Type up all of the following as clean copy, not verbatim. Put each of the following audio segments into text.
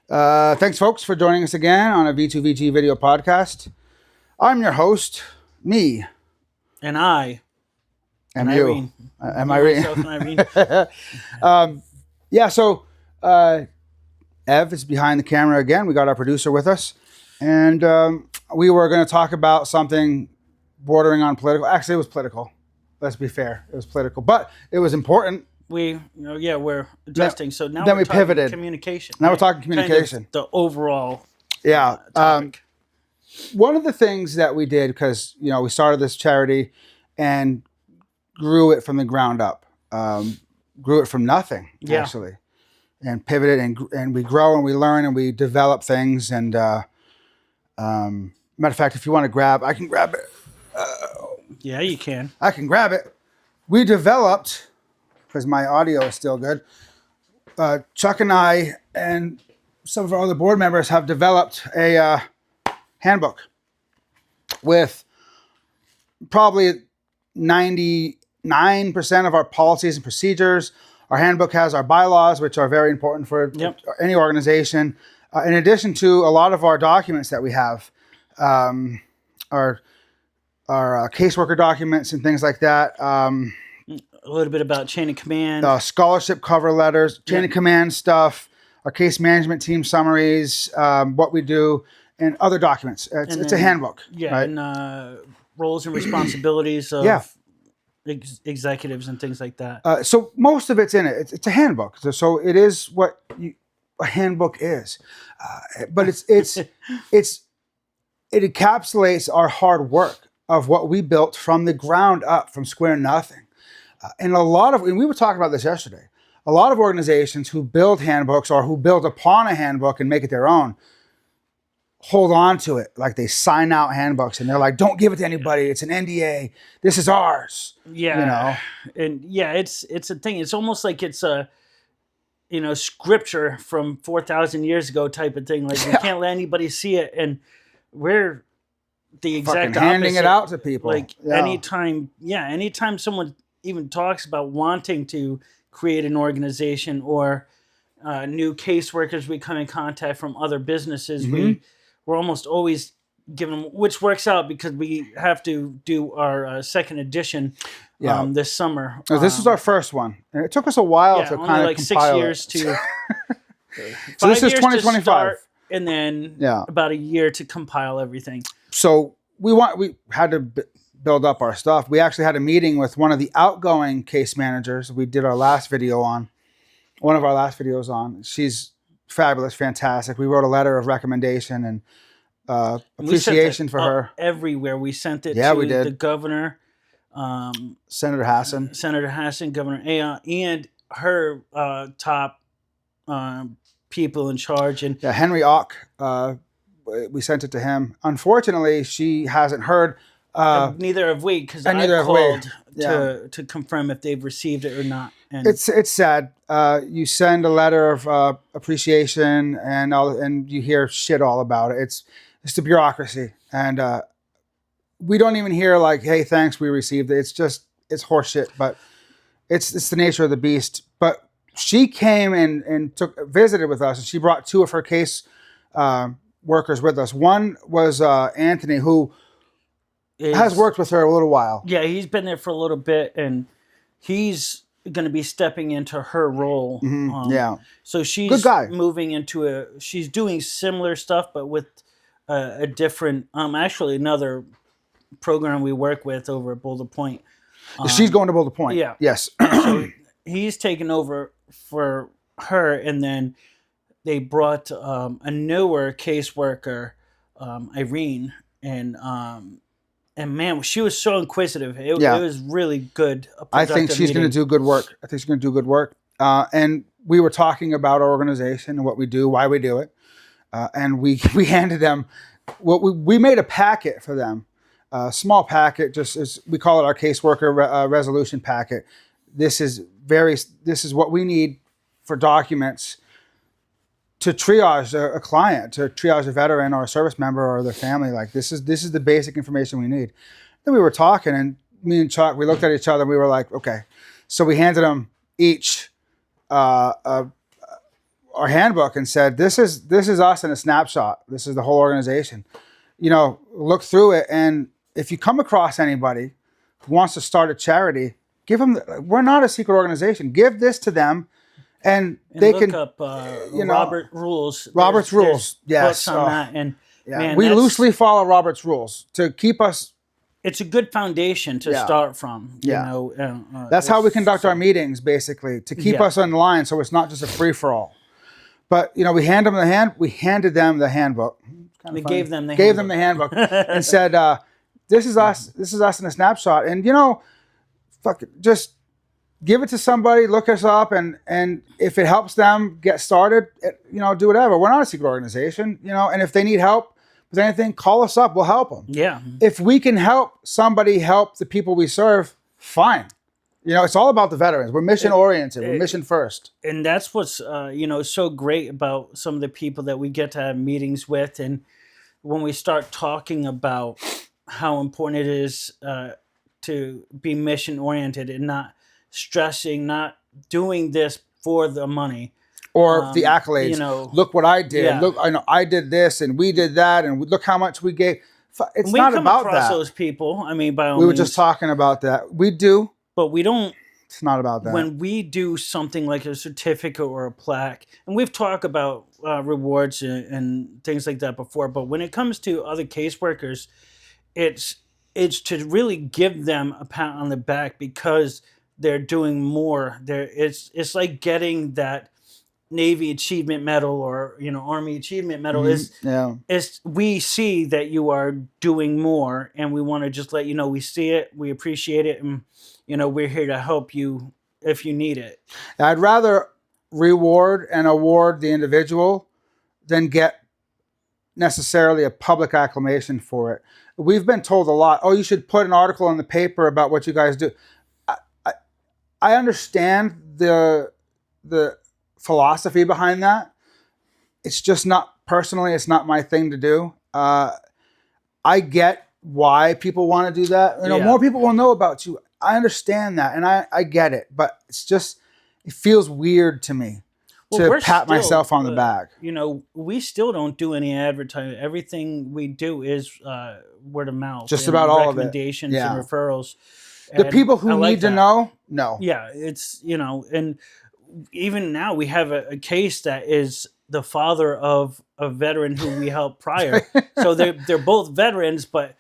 Thanks, folks, for joining us again on a V2VG video podcast. I'm your host, me, And I, and and you. Irene. Am Me, I myself, and Irene. Yeah, so Ev is behind the camera again. We got our producer with us. And we were going to talk about something bordering on political. Actually, it was political. Let's be fair. It was political. But it was important. We're adjusting. So now Then we're we talking pivoted. communication. Now we're right? talking communication. Kind of the overall Yeah. topic. One of the things that we did, because we started this charity and grew it from the ground up, grew it from nothing actually, and pivoted and we grow and we learn and we develop things. And matter of fact, if you want to grab, I can grab it. Yeah, you can. I can grab it. We developed, because my audio is still good. Chuck and I and some of our other board members have developed a handbook with probably 99% of our policies and procedures. Our handbook has our bylaws, which are very important for any organization. In addition to a lot of our documents that we have, our caseworker documents and things like that. A little bit about chain of command. Scholarship cover letters, chain of command stuff, our case management team summaries, what we do, and other documents. It's a handbook. Yeah, right? and roles and responsibilities of executives and things like that. So most of it's in it. It's a handbook. So it is what a handbook is, but it encapsulates our hard work of what we built from the ground up, from square nothing. And we were talking about this yesterday, a lot of organizations who build handbooks or who build upon a handbook and make it their own, hold on to it. Like they sign out handbooks and they're like, don't give it to anybody. It's an NDA. This is ours. Yeah. And it's a thing. It's almost like it's a, scripture from 4,000 years ago type of thing. Like we can't let anybody see it. And we're the exact fucking handing opposite. it out to people. Like anytime someone even talks about wanting to create an organization or new caseworkers we come in contact from other businesses, we're almost always given them, which works out because we have to do our second edition this summer. This is our first one. And it took us a while to kind of like compile 6 years to... So this is 2025. And then about a year to compile everything. So we had to build up our stuff. We actually had a meeting with one of the outgoing case managers. We did one of our last videos on. She's fabulous, fantastic. We wrote a letter of recommendation and appreciation for her. Everywhere. We sent it to the governor, Senator Hassan, Governor Aon, and her top people in charge. And Henry Ock, we sent it to him. Unfortunately, she hasn't heard. Neither have we, because I called to confirm if they've received it or not. And it's sad. You send a letter of appreciation, and you hear shit all about it. It's the bureaucracy, and we don't even hear like, "Hey, thanks, we received it." It's horseshit, but it's the nature of the beast. But she came and visited with us, and she brought two of her case workers with us. One was Anthony, who has worked with her a little while. Yeah, he's been there for a little bit, and he's going to be stepping into her role. So she's good guy. Moving into she's doing similar stuff, but with a different, actually another program we work with over at Boulder Point. She's going to Boulder Point. Yeah. Yes. So he's taken over for her, and then they brought a newer caseworker, Irene, and man, she was so inquisitive. It was really good. I think she's going to do good work. And we were talking about our organization and what we do, why we do it. And we handed them we made a packet for them, a small packet, we call it our caseworker resolution packet. This is what we need for documents to triage a client, to triage a veteran or a service member or their family. Like this is the basic information we need. Then we were talking, and me and Chuck, we looked at each other and we were like, okay. So we handed them each our our handbook and said, this is us in a snapshot. This is the whole organization. You know, look through it, and if you come across anybody who wants to start a charity, give them. We're not a secret organization. Give this to them, and they look can up you know, Robert Rules. Robert's There's Rules. Yes, books on that, and yeah. man, We that's- loosely follow Robert's Rules to keep us. it's a good foundation to Yeah. start from. Yeah. You know, That's how we conduct our meetings, basically, to keep Yeah. us in line, so it's not just a free for all. But you know, we handed them the handbook. We gave them the handbook and said, "This is us. This is us in a snapshot." And you know, fuck it, just give it to somebody. Look us up, and if it helps them get started, you know, do whatever. We're not a secret organization, you know. And if they need help with anything, call us up. We'll help them. Yeah. If we can help somebody help the people we serve, fine. You know, it's all about the veterans. We're mission oriented. We're mission first. And that's what's so great about some of the people that we get to have meetings with, and when we start talking about how important it is to be mission oriented and not stressing, not doing this for the money Or the accolades. you know, look what I did. yeah. Look, I know I did this and we did that, and look how much we gave. It's we not come about across that. those people. I mean, by all We were means, just talking about that. We do. but we don't. It's not about that. When we do something like a certificate or a plaque, and we've talked about rewards and things like that before, but when it comes to other caseworkers, it's to really give them a pat on the back because they're doing more. It's like getting that Navy Achievement Medal or Army Achievement Medal. Is we see that you are doing more, and we want to just let you know we see it, we appreciate it, and we're here to help you if you need it. I'd rather reward and award the individual than get necessarily a public acclamation for it. We've been told a lot, oh, you should put an article in the paper about what you guys do. I understand the philosophy behind that. It's just not, personally, it's not my thing to do. I get why people want to do that. More people will know about you. I understand that, and I get it, but it feels weird to me to pat myself on the back. We still don't do any advertising. Everything we do is word of mouth. Just about all of it. Recommendations and referrals. The people who need to know, no. Yeah, it's, and even now we have a case that is the father of a veteran who we helped prior. So they're both veterans, but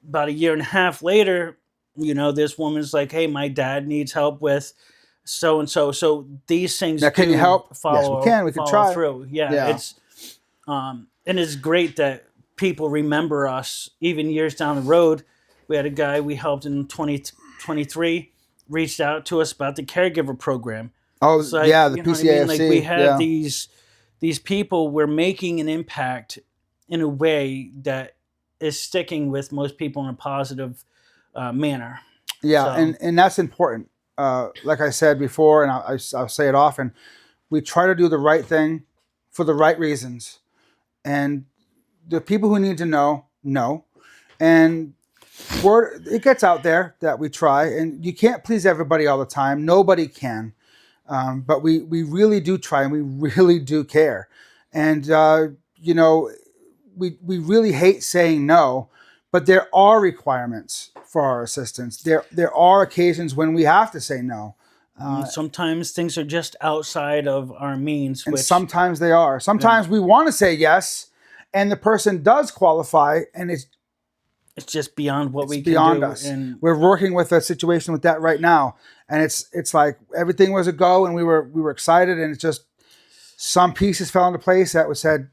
about a year and a half later, this woman's like, hey, my dad needs help with so and so. So these things now, can you help? Follow, yes, we can. We can try through. Yeah. It's and it's great that people remember us even years down the road. We had a guy we helped in 2023 reached out to us about the caregiver program. Oh, the PCAFC. Like we have these people, we're making an impact in a way that is sticking with most people in a positive manner. Yeah, and that's important. Like I said before, and I'll say it often, we try to do the right thing for the right reasons. And the people who need to know. And it gets out there that we try, and you can't please everybody all the time. Nobody can. But we really do try, and we really do care. And, we really hate saying no, but there are requirements for our assistance. There are occasions when we have to say no. Sometimes things are just outside of our means. And sometimes they are. Sometimes we want to say yes, and the person does qualify, and it's just beyond what we can do. Beyond us. And we're working with a situation with that right now, and it's like everything was a go, and we were excited, and it's just some pieces fell into place that was said,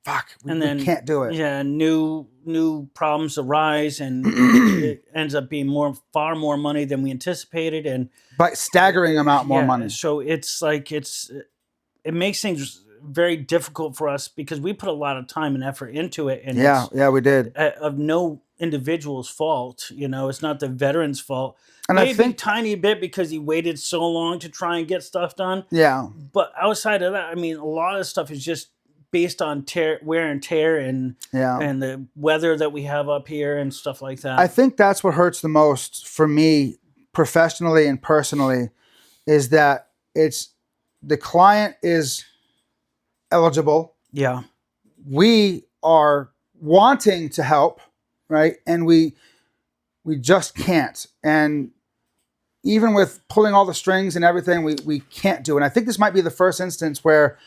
fuck, we can't do it. Yeah, new problems arise, and it ends up being far more money than we anticipated, and by staggering amount more money. So it's like it makes things very difficult for us because we put a lot of time and effort into it, and we did. Of no individual's fault. It's not the veteran's fault. And maybe I think tiny bit because he waited so long to try and get stuff done. Yeah. But outside of that, I mean, a lot of stuff is just based on wear and tear and the weather that we have up here and stuff like that. I think that's what hurts the most for me, professionally and personally, is that it's the client is eligible. Yeah. We are wanting to help, right? And we just can't. And even with pulling all the strings and everything, we can't do. And I think this might be the first instance where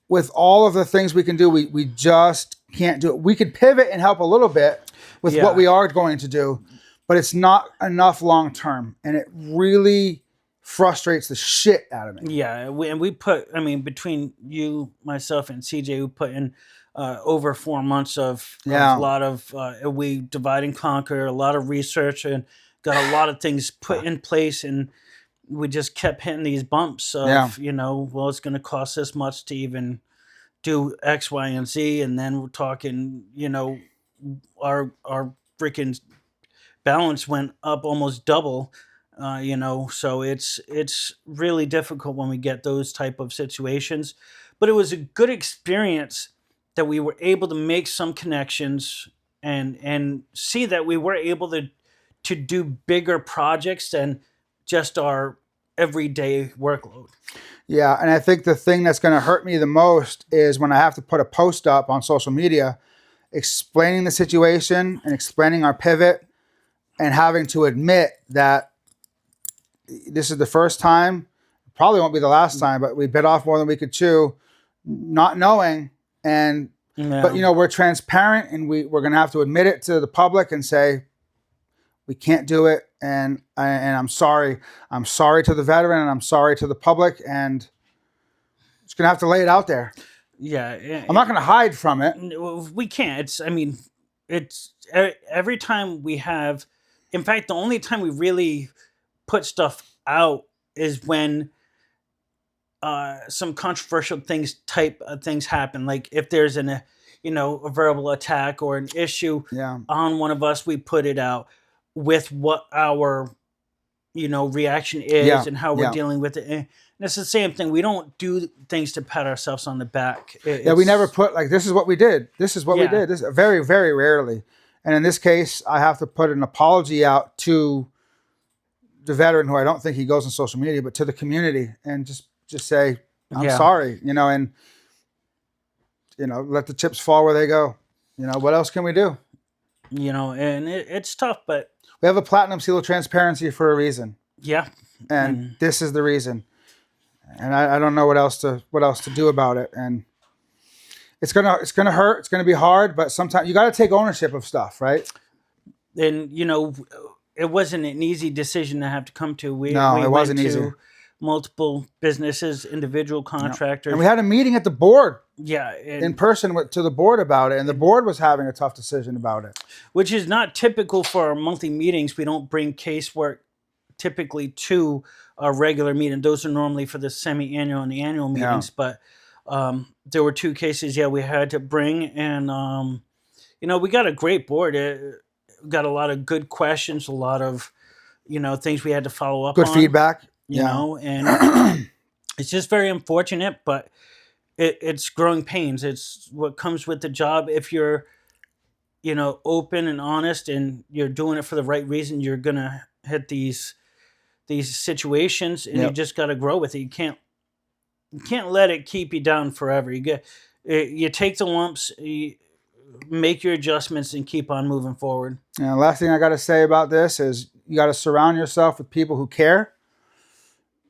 with all of the things we can do, we just can't do it. We could pivot and help a little bit with what we are going to do, but it's not enough long term. And it really frustrates the shit out of me. Yeah. We put, I mean, between you, myself, and CJ, we put in over 4 months of a lot of, we divide and conquer, a lot of research, and got a lot of things put in place. And we just kept hitting these bumps of, well, it's going to cost this much to even do X, Y, and Z. And then we're talking, our freaking balance went up almost double, so it's really difficult when we get those type of situations. But it was a good experience that we were able to make some connections and see that we were able to do bigger projects than just our everyday workload. Yeah, and I think the thing that's going to hurt me the most is when I have to put a post up on social media explaining the situation and explaining our pivot and having to admit that this is the first time, probably won't be the last time, but we bit off more than we could chew, not knowing. And but we're transparent, and we're going to have to admit it to the public and say we can't do it. And I'm sorry. I'm sorry to the veteran, and I'm sorry to the public, and it's going to have to lay it out there. Yeah, I'm not going to hide from it. We can't. It's every time we have. In fact, the only time we really put stuff out is when some controversial things happen. Like if there's a verbal attack or an issue on one of us, we put it out with what our reaction is and how we're dealing with it. And it's the same thing. We don't do things to pat ourselves on the back. We never put like, this is what we did. This is what we did. This very, very rarely. And in this case, I have to put an apology out to the veteran, who I don't think he goes on social media, but to the community, and just say, I'm sorry, and let the chips fall where they go. What else can we do? And it's tough, but we have a platinum seal of transparency for a reason. Yeah. And this is the reason. And I don't know what else to do about it. And it's gonna hurt. It's gonna be hard, but sometimes you got to take ownership of stuff, right? And it wasn't an easy decision to have to come to. We wasn't easy. Multiple businesses, individual contractors, and we had a meeting at the board. Yeah, in person to the board about it, and the board was having a tough decision about it, which is not typical for our monthly meetings. We don't bring casework typically to our regular meeting. Those are normally for the semi-annual and the annual meetings. But there were 2 cases, we had to bring, and we got a great board. Got a lot of good questions, a lot of things we had to follow up on. Good feedback, and it's just very unfortunate, but it's growing pains. It's what comes with the job. If you're open and honest and you're doing it for the right reason, you're gonna hit these situations, and you just got to grow with it. You can't let it keep you down forever. You take the lumps, you make your adjustments, and keep on moving forward. And the last thing I got to say about this is you got to surround yourself with people who care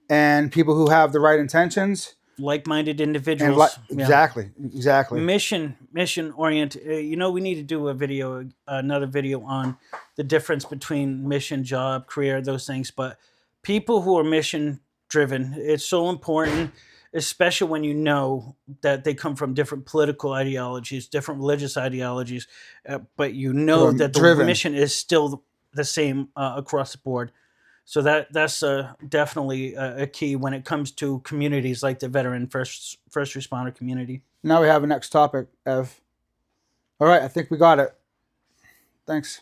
and people who have the right intentions, like-minded individuals. Exactly. Mission oriented. We need to do another video on the difference between mission, job, career, those things. But people who are mission driven, it's so important, especially when you know that they come from different political ideologies, different religious ideologies, but that the mission is still the same across the board. So that's definitely a key when it comes to communities like the veteran first responder community. Now we have a next topic, Ev. All right, I think we got it. Thanks.